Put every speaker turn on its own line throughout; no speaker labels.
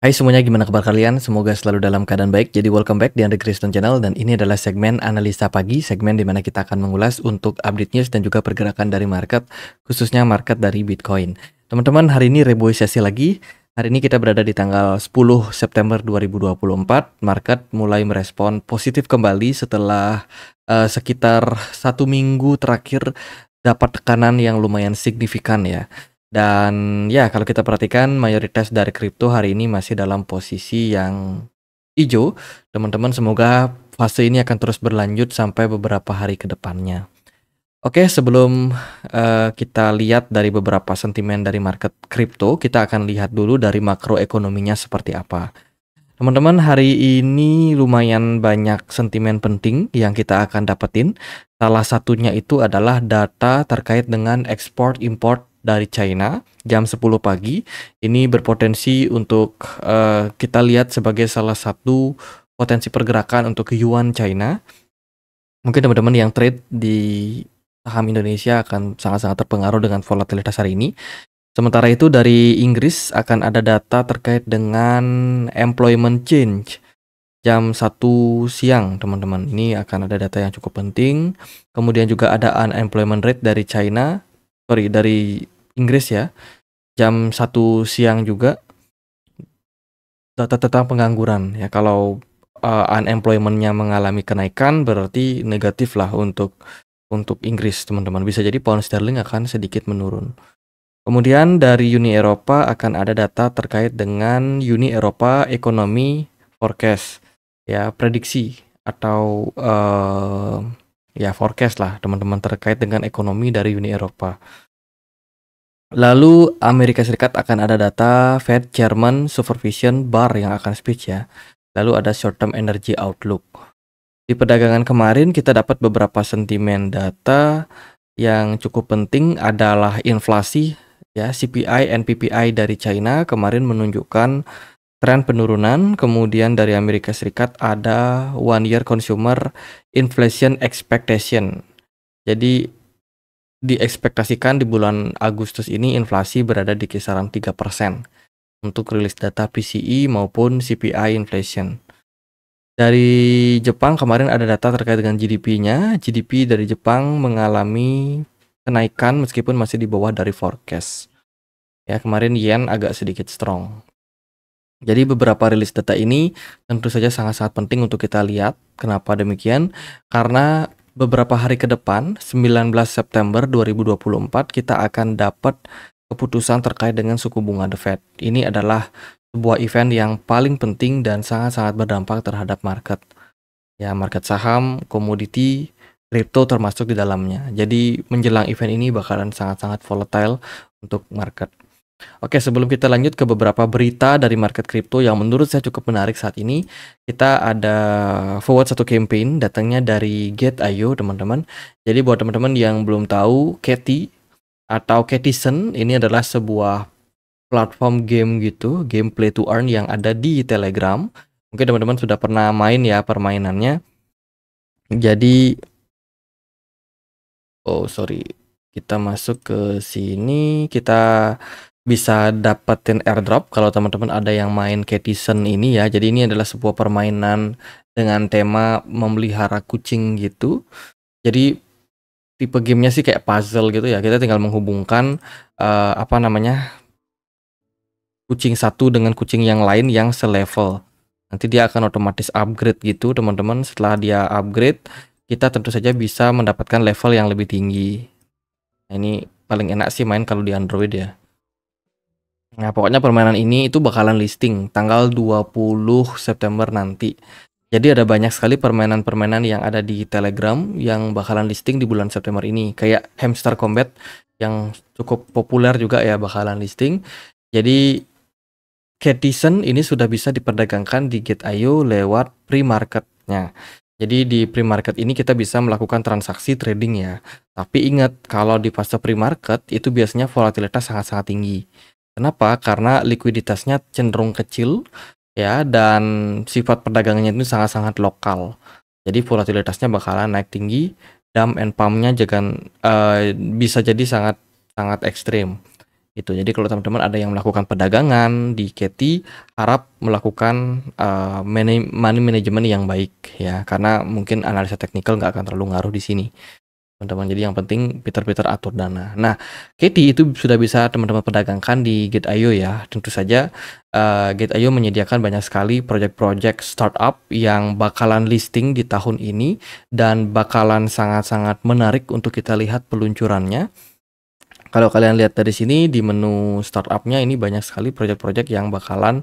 Hai semuanya, gimana kabar kalian? Semoga selalu dalam keadaan baik. Jadi welcome back di Andre Kristen Channel, dan ini adalah segmen analisa pagi, segmen di mana kita akan mengulas untuk update news dan juga pergerakan dari market, khususnya market dari Bitcoin. Teman-teman, hari ini reboisasi lagi. Hari ini kita berada di tanggal 10 September 2024. Market mulai merespon positif kembali setelah sekitar 1 minggu terakhir dapat tekanan yang lumayan signifikan ya. Dan ya, kalau kita perhatikan mayoritas dari kripto hari ini masih dalam posisi yang hijau. Teman-teman, semoga fase ini akan terus berlanjut sampai beberapa hari ke depannya. Oke, sebelum kita lihat dari beberapa sentimen dari market kripto, kita akan lihat dulu dari makroekonominya seperti apa. Teman-teman, hari ini lumayan banyak sentimen penting yang kita akan dapetin. Salah satunya itu adalah data terkait dengan ekspor import dari China jam 10 pagi. Ini berpotensi untuk kita lihat sebagai salah satu potensi pergerakan untuk yuan China. Mungkin teman-teman yang trade di saham Indonesia akan sangat-sangat terpengaruh dengan volatilitas hari ini. Sementara itu dari Inggris akan ada data terkait dengan employment change jam 1 siang, teman-teman. Ini akan ada data yang cukup penting. Kemudian juga ada unemployment rate dari dari Inggris ya, jam 1 siang juga. Data tentang pengangguran ya, kalau unemployment-nya mengalami kenaikan berarti negatif lah untuk Inggris, teman-teman. Bisa jadi pound sterling akan sedikit menurun. Kemudian dari Uni Eropa akan ada data terkait dengan Uni Eropa Economy Forecast, ya, prediksi atau ya forecast lah teman-teman terkait dengan ekonomi dari Uni Eropa. Lalu Amerika Serikat akan ada data Fed Chairman Supervision Bar yang akan speech ya. Lalu ada short term energy outlook. Di perdagangan kemarin kita dapat beberapa sentimen data yang cukup penting adalah inflasi ya, CPI and PPI dari China kemarin menunjukkan tren penurunan. Kemudian dari Amerika Serikat ada 1 year consumer inflation expectation. Jadi diekspektasikan di bulan Agustus ini inflasi berada di kisaran 3% untuk rilis data PCE maupun CPI inflation. Dari Jepang kemarin ada data terkait dengan GDP-nya. GDP dari Jepang mengalami kenaikan meskipun masih di bawah dari forecast. Ya, kemarin yen agak sedikit strong. Jadi beberapa rilis data ini tentu saja sangat-sangat penting untuk kita lihat. Kenapa demikian? Karena beberapa hari ke depan, 19 September 2024, kita akan dapat keputusan terkait dengan suku bunga The Fed. Ini adalah sebuah event yang paling penting dan sangat-sangat berdampak terhadap market. Ya, market saham, komoditi, kripto termasuk di dalamnya. Jadi menjelang event ini bakalan sangat-sangat volatile untuk market. Oke, sebelum kita lanjut ke beberapa berita dari market kripto yang menurut saya cukup menarik saat ini, kita ada forward satu campaign datangnya dari Gate.io, teman-teman. Jadi buat teman-teman yang belum tahu, Cathy atau Cathyson ini adalah sebuah platform game gitu, game play to earn yang ada di Telegram. Mungkin teman-teman sudah pernah main ya permainannya. Jadi, oh sorry, kita masuk ke sini, kita bisa dapetin airdrop kalau teman-teman ada yang main Cathyson ini ya. Jadi ini adalah sebuah permainan dengan tema memelihara kucing gitu. Jadi tipe gamenya sih kayak puzzle gitu ya. Kita tinggal menghubungkan kucing satu dengan kucing yang lain yang selevel. Nanti dia akan otomatis upgrade gitu, teman-teman. Setelah dia upgrade, kita tentu saja bisa mendapatkan level yang lebih tinggi. Nah, ini paling enak sih main kalau di Android ya. Nah, pokoknya permainan ini itu bakalan listing tanggal 20 September nanti. Jadi ada banyak sekali permainan-permainan yang ada di Telegram yang bakalan listing di bulan September ini. Kayak Hamster Combat yang cukup populer juga ya bakalan listing. Jadi Cathyson ini sudah bisa diperdagangkan di Gate.io lewat pre-marketnya. Jadi di pre-market ini kita bisa melakukan transaksi trading ya. Tapi ingat, kalau di fase pre-market itu biasanya volatilitas sangat-sangat tinggi. Kenapa? Karena likuiditasnya cenderung kecil ya, dan sifat perdagangannya itu sangat-sangat lokal. Jadi volatilitasnya bakalan naik tinggi, dump and pump-nya juga bisa jadi sangat sangat ekstrim. Itu. Jadi kalau teman-teman ada yang melakukan perdagangan di Ketty, harap melakukan money management yang baik ya, karena mungkin analisa teknikal nggak akan terlalu ngaruh di sini, teman-teman. Jadi yang penting pintar-pintar atur dana. Nah, Ketty itu sudah bisa teman-teman perdagangkan di Gate.io ya. Tentu saja Gate.io menyediakan banyak sekali project-project startup yang bakalan listing di tahun ini dan bakalan sangat-sangat menarik untuk kita lihat peluncurannya. Kalau kalian lihat dari sini di menu startupnya ini banyak sekali project-project yang bakalan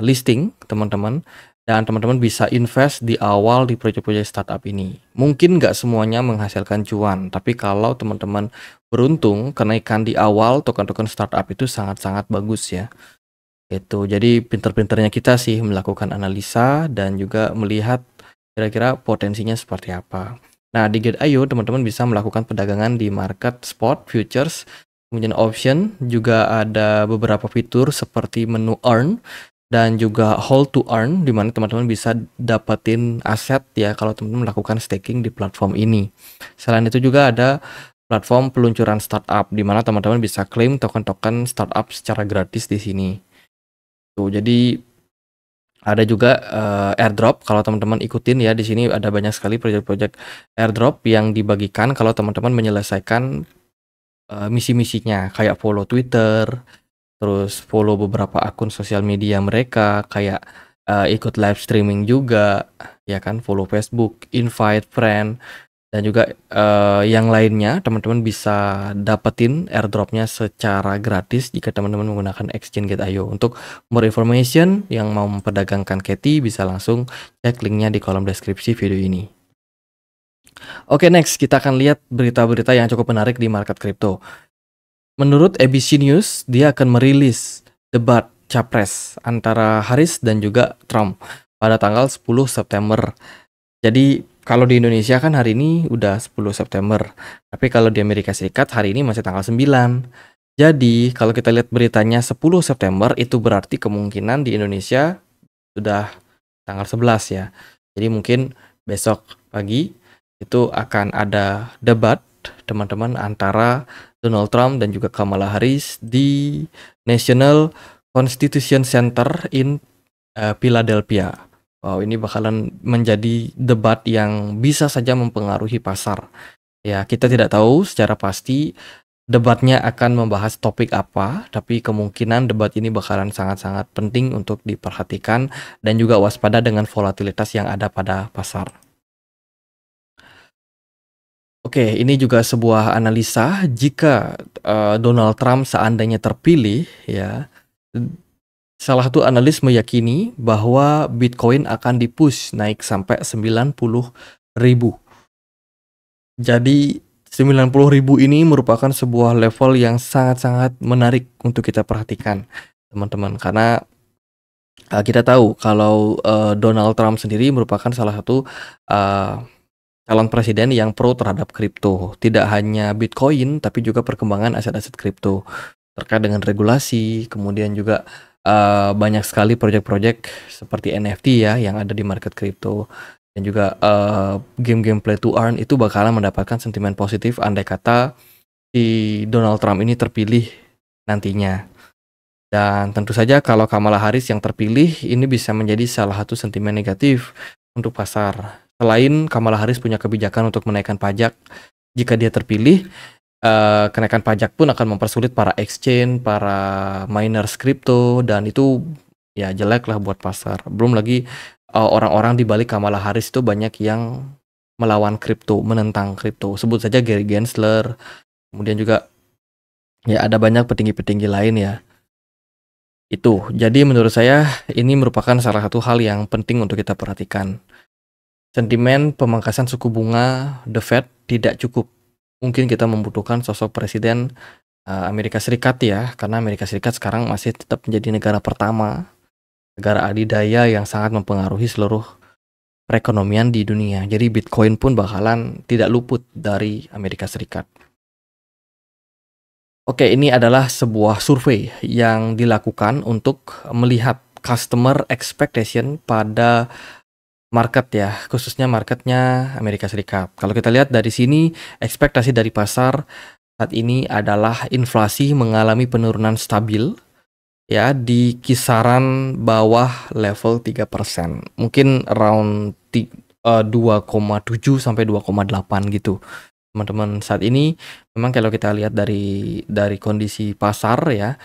listing teman-teman, dan teman-teman bisa invest di awal di project-project startup ini. Mungkin nggak semuanya menghasilkan cuan, tapi kalau teman-teman beruntung kenaikan di awal token-token startup itu sangat-sangat bagus ya. Itu jadi pinter-pinternya kita sih melakukan analisa dan juga melihat kira-kira potensinya seperti apa. Nah, di Gate.io teman-teman bisa melakukan perdagangan di market, spot, futures, kemudian option, juga ada beberapa fitur seperti menu earn dan juga hold to earn, di mana teman-teman bisa dapetin aset ya kalau teman-teman melakukan staking di platform ini. Selain itu juga ada platform peluncuran startup, di mana teman-teman bisa klaim token-token startup secara gratis di sini. Tuh, jadi ada juga airdrop. Kalau teman-teman ikutin ya, di sini ada banyak sekali project-project airdrop yang dibagikan kalau teman-teman menyelesaikan misi-misinya, kayak follow Twitter, terus follow beberapa akun sosial media mereka, kayak ikut live streaming juga, ya kan, follow Facebook, invite friend, dan juga yang lainnya. Teman-teman bisa dapetin airdropnya secara gratis jika teman-teman menggunakan exchange Gate.io. Untuk more information yang mau memperdagangkan Ketty bisa langsung cek linknya di kolom deskripsi video ini. Oke, next kita akan lihat berita-berita yang cukup menarik di market kripto. Menurut ABC News, dia akan merilis debat capres antara Harris dan juga Trump pada tanggal 10 September. Jadi kalau di Indonesia kan hari ini udah 10 September, tapi kalau di Amerika Serikat hari ini masih tanggal 9. Jadi kalau kita lihat beritanya 10 September itu berarti kemungkinan di Indonesia sudah tanggal 11 ya. Jadi mungkin besok pagi itu akan ada debat teman-teman antara Donald Trump dan juga Kamala Harris di National Constitution Center in Philadelphia. Wow, ini bakalan menjadi debat yang bisa saja mempengaruhi pasar. Ya, kita tidak tahu secara pasti debatnya akan membahas topik apa, tapi kemungkinan debat ini bakalan sangat-sangat penting untuk diperhatikan dan juga waspada dengan volatilitas yang ada pada pasar. Oke, ini juga sebuah analisa jika Donald Trump seandainya terpilih ya. Salah satu analis meyakini bahwa Bitcoin akan dipush naik sampai 90.000. Jadi 90.000 ini merupakan sebuah level yang sangat-sangat menarik untuk kita perhatikan, teman-teman. Karena kita tahu kalau Donald Trump sendiri merupakan salah satu calon presiden yang pro terhadap kripto. Tidak hanya Bitcoin, tapi juga perkembangan aset-aset kripto terkait dengan regulasi, kemudian juga banyak sekali proyek-proyek seperti NFT ya yang ada di market kripto, dan juga game-game play to earn itu bakalan mendapatkan sentimen positif andai kata si Donald Trump ini terpilih nantinya. Dan tentu saja kalau Kamala Harris yang terpilih ini bisa menjadi salah satu sentimen negatif untuk pasar. Selain Kamala Harris punya kebijakan untuk menaikkan pajak, jika dia terpilih, kenaikan pajak pun akan mempersulit para exchange, para miners kripto, dan itu ya jelek lah buat pasar. Belum lagi orang-orang di balik Kamala Harris itu banyak yang melawan kripto, menentang kripto. Sebut saja Gary Gensler, kemudian juga ya ada banyak petinggi-petinggi lain ya. Itu, jadi menurut saya ini merupakan salah satu hal yang penting untuk kita perhatikan. Sentimen pemangkasan suku bunga The Fed tidak cukup. Mungkin kita membutuhkan sosok presiden Amerika Serikat ya, karena Amerika Serikat sekarang masih tetap menjadi negara pertama, negara adidaya yang sangat mempengaruhi seluruh perekonomian di dunia. Jadi Bitcoin pun bakalan tidak luput dari Amerika Serikat. Oke, ini adalah sebuah survei yang dilakukan untuk melihat customer expectation pada market ya, khususnya marketnya Amerika Serikat. Kalau kita lihat dari sini, ekspektasi dari pasar saat ini adalah inflasi mengalami penurunan stabil ya di kisaran bawah level 3%. Mungkin around 2,7 sampai 2,8 gitu. Teman-teman, saat ini memang kalau kita lihat dari kondisi pasar ya,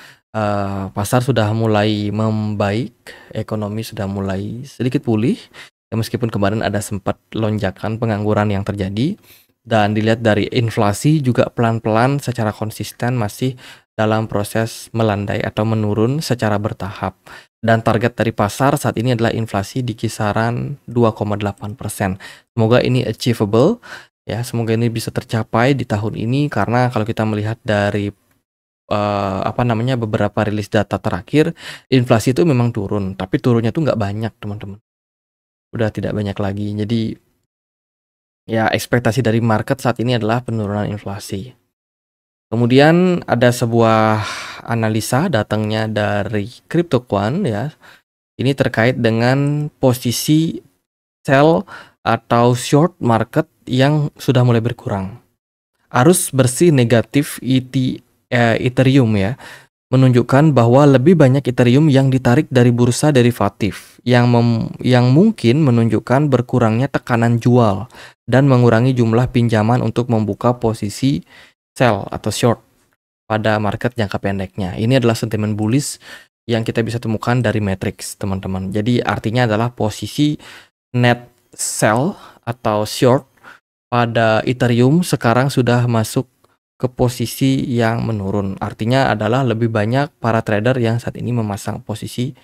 pasar sudah mulai membaik, ekonomi sudah mulai sedikit pulih. Ya meskipun kemarin ada sempat lonjakan pengangguran yang terjadi, dan dilihat dari inflasi juga pelan-pelan secara konsisten masih dalam proses melandai atau menurun secara bertahap. Dan target dari pasar saat ini adalah inflasi di kisaran 2,8%. Semoga ini achievable ya, semoga ini bisa tercapai di tahun ini, karena kalau kita melihat dari beberapa rilis data terakhir, inflasi itu memang turun, tapi turunnya tuh nggak banyak teman-teman. Udah tidak banyak lagi. Jadi ya ekspektasi dari market saat ini adalah penurunan inflasi. Kemudian ada sebuah analisa datangnya dari CryptoQuant ya. Ini terkait dengan posisi sell atau short market yang sudah mulai berkurang. Arus bersih negatif Ethereum ya, menunjukkan bahwa lebih banyak Ethereum yang ditarik dari bursa derivatif yang mungkin menunjukkan berkurangnya tekanan jual dan mengurangi jumlah pinjaman untuk membuka posisi sell atau short pada market jangka pendeknya. Ini adalah sentimen bullish yang kita bisa temukan dari matrix, teman-teman. Jadi artinya adalah posisi net sell atau short pada Ethereum sekarang sudah masuk ke posisi yang menurun. Artinya adalah lebih banyak para trader yang saat ini memasang posisi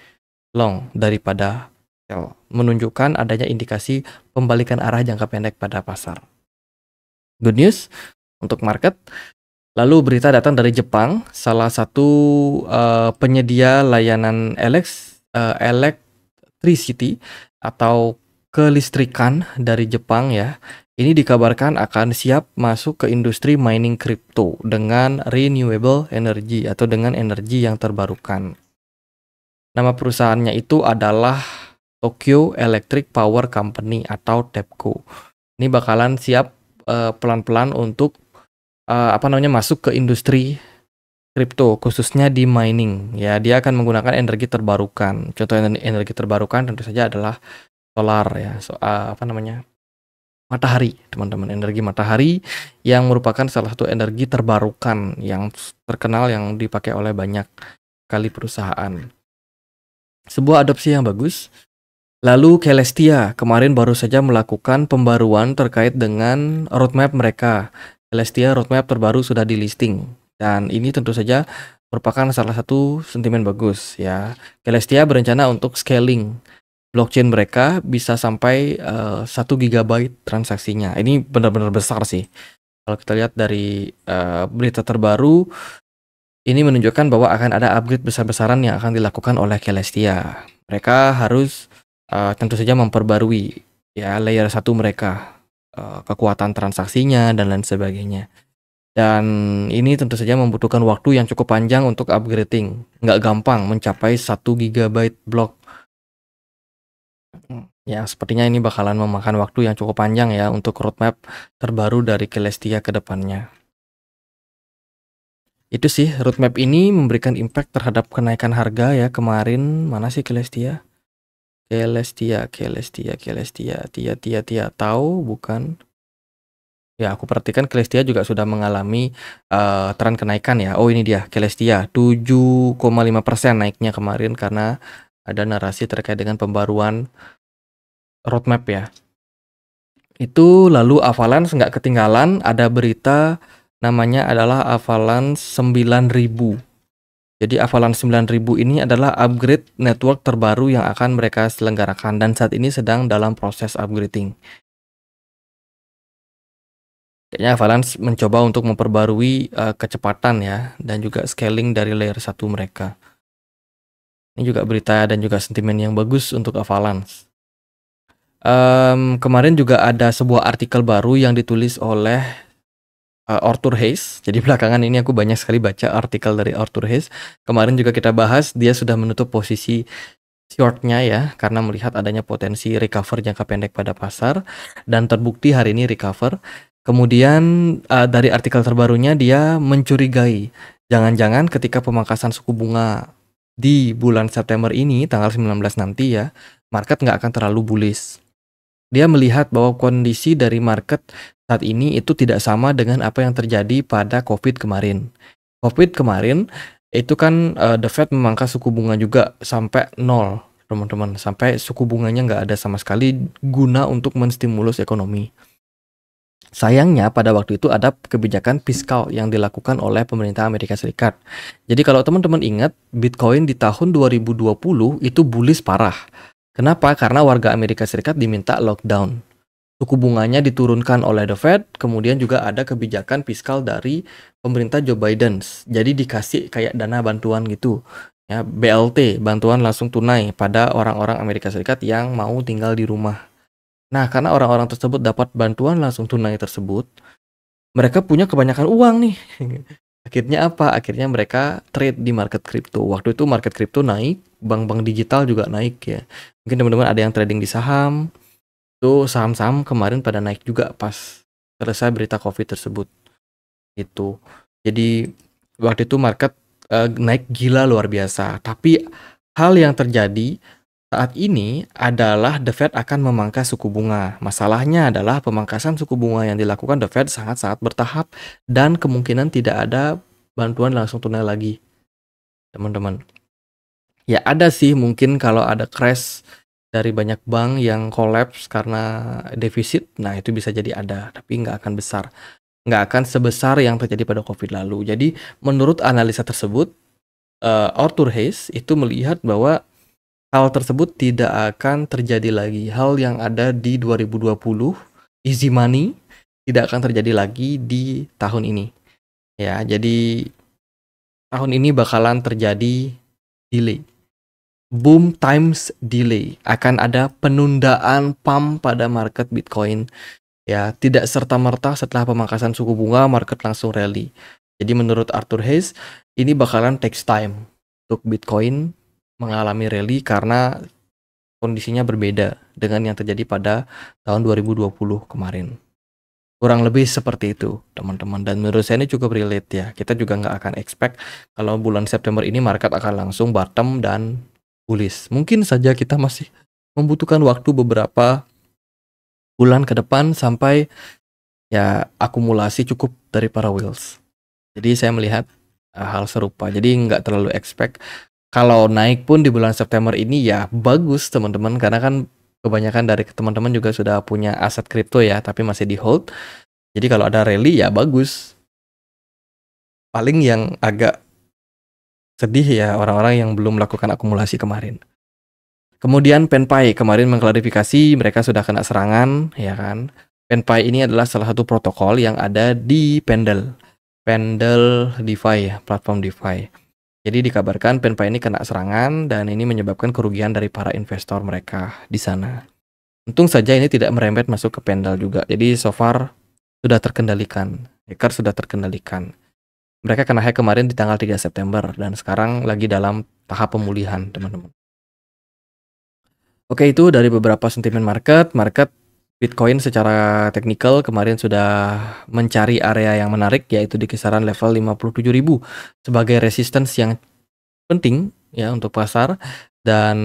long daripada sell, menunjukkan adanya indikasi pembalikan arah jangka pendek pada pasar. Good news untuk market. Lalu berita datang dari Jepang, salah satu penyedia layanan electricity atau kelistrikan dari Jepang ya. Ini dikabarkan akan siap masuk ke industri mining crypto dengan renewable energy atau dengan energi yang terbarukan. Nama perusahaannya itu adalah Tokyo Electric Power Company atau TEPCO. Ini bakalan siap pelan-pelan untuk masuk ke industri kripto, khususnya di mining ya. Dia akan menggunakan energi terbarukan. Contoh energi terbarukan tentu saja adalah solar ya, matahari, teman-teman. Energi matahari yang merupakan salah satu energi terbarukan yang terkenal, yang dipakai oleh banyak kali perusahaan. Sebuah adopsi yang bagus. Lalu Celestia kemarin baru saja melakukan pembaruan terkait dengan roadmap mereka. Celestia roadmap terbaru sudah di listing, dan ini tentu saja merupakan salah satu sentimen bagus ya. Celestia berencana untuk scaling blockchain mereka bisa sampai 1 GB transaksinya. Ini benar-benar besar sih. Kalau kita lihat dari berita terbaru, ini menunjukkan bahwa akan ada upgrade besar-besaran yang akan dilakukan oleh Celestia. Mereka harus tentu saja memperbarui ya layer 1 mereka, kekuatan transaksinya dan lain sebagainya. Dan ini tentu saja membutuhkan waktu yang cukup panjang untuk upgrading. Nggak gampang mencapai 1 GB blok. Ya, sepertinya ini bakalan memakan waktu yang cukup panjang ya untuk roadmap terbaru dari Celestia ke depannya. Itu sih, roadmap ini memberikan impact terhadap kenaikan harga ya. Kemarin mana sih Celestia? Tia tahu bukan? Ya, aku perhatikan Celestia juga sudah mengalami tren kenaikan ya. Oh, ini dia Celestia 7,5% naiknya kemarin karena ada narasi terkait dengan pembaruan roadmap ya. Itu lalu Avalanche nggak ketinggalan, ada berita namanya adalah Avalanche 9000. Jadi Avalanche 9000 ini adalah upgrade network terbaru yang akan mereka selenggarakan dan saat ini sedang dalam proses upgrading. Kayaknya Avalanche mencoba untuk memperbarui kecepatan ya dan juga scaling dari layer 1 mereka. Ini juga berita dan juga sentimen yang bagus untuk Avalanche. Kemarin juga ada sebuah artikel baru yang ditulis oleh Arthur Hayes. Jadi belakangan ini aku banyak sekali baca artikel dari Arthur Hayes. Kemarin juga kita bahas dia sudah menutup posisi shortnya ya, karena melihat adanya potensi recover jangka pendek pada pasar, dan terbukti hari ini recover. Kemudian dari artikel terbarunya dia mencurigai, jangan-jangan ketika pemangkasan suku bunga di bulan September ini, tanggal 19 nanti ya, market nggak akan terlalu bullish. Dia melihat bahwa kondisi dari market saat ini itu tidak sama dengan apa yang terjadi pada COVID kemarin. COVID kemarin itu kan The Fed memangkas suku bunga juga sampai nol, teman-teman. Sampai suku bunganya nggak ada sama sekali guna untuk menstimulus ekonomi. Sayangnya pada waktu itu ada kebijakan fiskal yang dilakukan oleh pemerintah Amerika Serikat. Jadi kalau teman-teman ingat, Bitcoin di tahun 2020 itu bullish parah. Kenapa? Karena warga Amerika Serikat diminta lockdown. Suku bunganya diturunkan oleh The Fed, kemudian juga ada kebijakan fiskal dari pemerintah Joe Biden. Jadi dikasih kayak dana bantuan gitu. Ya, BLT, bantuan langsung tunai pada orang-orang Amerika Serikat yang mau tinggal di rumah. Nah, karena orang-orang tersebut dapat bantuan langsung tunai tersebut, mereka punya kebanyakan uang nih. Akhirnya apa? Akhirnya mereka trade di market kripto. Waktu itu market kripto naik, bank-bank digital juga naik ya. Mungkin teman-teman ada yang trading di saham, tuh saham-saham kemarin pada naik juga pas selesai berita COVID tersebut. Itu. Jadi waktu itu market naik gila luar biasa. Tapi hal yang terjadi saat ini adalah The Fed akan memangkas suku bunga. Masalahnya adalah pemangkasan suku bunga yang dilakukan The Fed sangat-sangat bertahap dan kemungkinan tidak ada bantuan langsung tunai lagi, teman-teman. Ya ada sih mungkin kalau ada crash dari banyak bank yang collapse karena defisit, nah itu bisa jadi ada, tapi nggak akan besar. Nggak akan sebesar yang terjadi pada COVID lalu. Jadi menurut analisa tersebut, Arthur Hayes itu melihat bahwa hal tersebut tidak akan terjadi lagi. Hal yang ada di 2020, easy money, tidak akan terjadi lagi di tahun ini. Ya, jadi tahun ini bakalan terjadi delay. Boom times delay. Akan ada penundaan pump pada market Bitcoin. Ya, tidak serta-merta setelah pemangkasan suku bunga, market langsung rally. Jadi menurut Arthur Hayes, ini bakalan takes time untuk Bitcoin mengalami rally karena kondisinya berbeda dengan yang terjadi pada tahun 2020 kemarin. Kurang lebih seperti itu, teman-teman. Dan menurut saya ini cukup relate ya. Kita juga nggak akan expect kalau bulan September ini market akan langsung bottom dan bullish. Mungkin saja kita masih membutuhkan waktu beberapa bulan ke depan sampai ya akumulasi cukup dari para whales. Jadi saya melihat hal serupa. Jadi nggak terlalu expect. Kalau naik pun di bulan September ini ya bagus teman-teman, karena kan kebanyakan dari teman-teman juga sudah punya aset kripto ya, tapi masih di hold. Jadi kalau ada rally ya bagus. Paling yang agak sedih ya orang-orang yang belum melakukan akumulasi kemarin. Kemudian PenPay kemarin mengklarifikasi mereka sudah kena serangan, ya kan. PenPay ini adalah salah satu protokol yang ada di Pendle DeFi ya, platform DeFi. Jadi dikabarkan PenPay ini kena serangan dan ini menyebabkan kerugian dari para investor mereka di sana. Untung saja ini tidak merembet masuk ke Pendle juga. Jadi so far sudah terkendalikan. Hacker sudah terkendalikan. Mereka kena hack kemarin di tanggal 3 September dan sekarang lagi dalam tahap pemulihan, teman-teman. Oke, itu dari beberapa sentimen market. Market Bitcoin secara teknikal kemarin sudah mencari area yang menarik, yaitu di kisaran level 57.000 sebagai resistance yang penting ya untuk pasar. Dan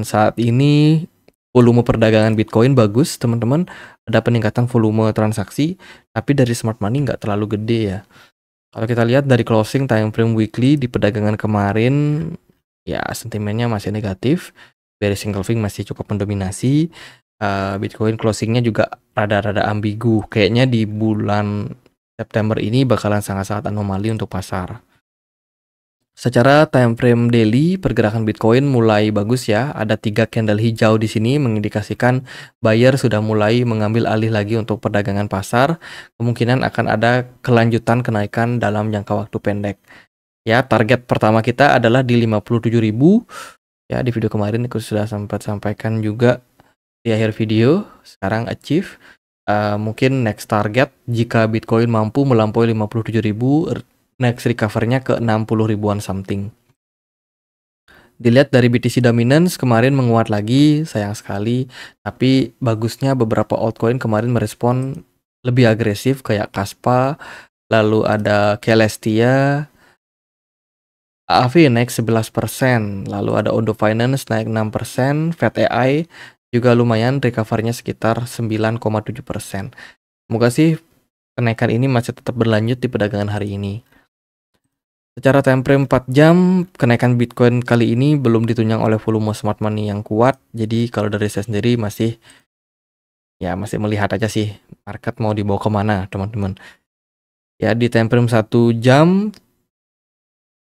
saat ini volume perdagangan Bitcoin bagus, teman-teman. Ada peningkatan volume transaksi, tapi dari smart money nggak terlalu gede ya. Kalau kita lihat dari closing time frame weekly di perdagangan kemarin, ya sentimennya masih negatif. Bearish engulfing masih cukup mendominasi. Bitcoin closingnya juga rada-rada ambigu. Kayaknya di bulan September ini bakalan sangat-sangat anomali untuk pasar. Secara time frame daily, pergerakan Bitcoin mulai bagus ya. Ada 3 candle hijau di sini mengindikasikan buyer sudah mulai mengambil alih lagi untuk perdagangan pasar. Kemungkinan akan ada kelanjutan kenaikan dalam jangka waktu pendek. Ya, target pertama kita adalah di 57.000. Ya, di video kemarin aku sudah sempat sampaikan juga di akhir video. Sekarang achieve. Mungkin next target jika Bitcoin mampu melampaui 57.000, next recover-nya ke 60 ribuan something. Dilihat dari BTC Dominance kemarin menguat lagi, sayang sekali. Tapi bagusnya beberapa altcoin kemarin merespon lebih agresif kayak Kaspa, lalu ada Celestia, AAV naik 11%, lalu ada Ondo Finance naik 6%, Fat.ai juga lumayan recovery-nya sekitar 9,7%. Semoga sih kenaikan ini masih tetap berlanjut di perdagangan hari ini. Secara time frame 4 jam, kenaikan Bitcoin kali ini belum ditunjang oleh volume smart money yang kuat. Jadi kalau dari saya sendiri masih melihat aja sih market mau dibawa kemana, teman-teman. Ya, di time frame 1 jam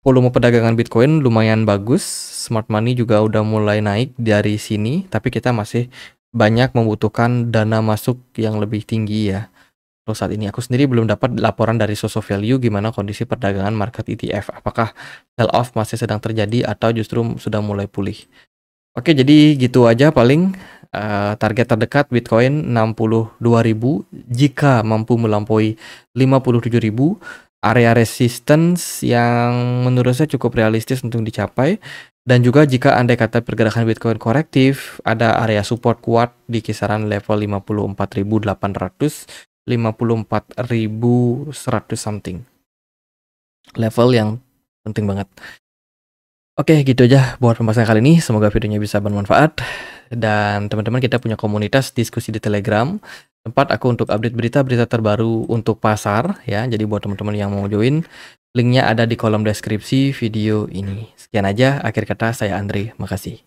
volume perdagangan Bitcoin lumayan bagus, smart money juga udah mulai naik dari sini, tapi kita masih banyak membutuhkan dana masuk yang lebih tinggi ya. Untuk saat ini aku sendiri belum dapat laporan dari Source of Value gimana kondisi perdagangan market ETF. Apakah sell off masih sedang terjadi atau justru sudah mulai pulih. Oke, jadi gitu aja paling target terdekat Bitcoin 62.000 jika mampu melampaui 57.000. Area resistance yang menurut saya cukup realistis untuk dicapai. Dan juga jika andai kata pergerakan Bitcoin korektif, ada area support kuat di kisaran level 54.800, 54.100 something. Level yang penting banget. Oke, gitu aja buat pembahasan kali ini. Semoga videonya bisa bermanfaat. Dan teman-teman, kita punya komunitas diskusi di Telegram, tempat aku untuk update berita-berita terbaru untuk pasar ya. Jadi buat teman-teman yang mau join, linknya ada di kolom deskripsi video ini. Sekian aja, akhir kata saya Andre. Makasih.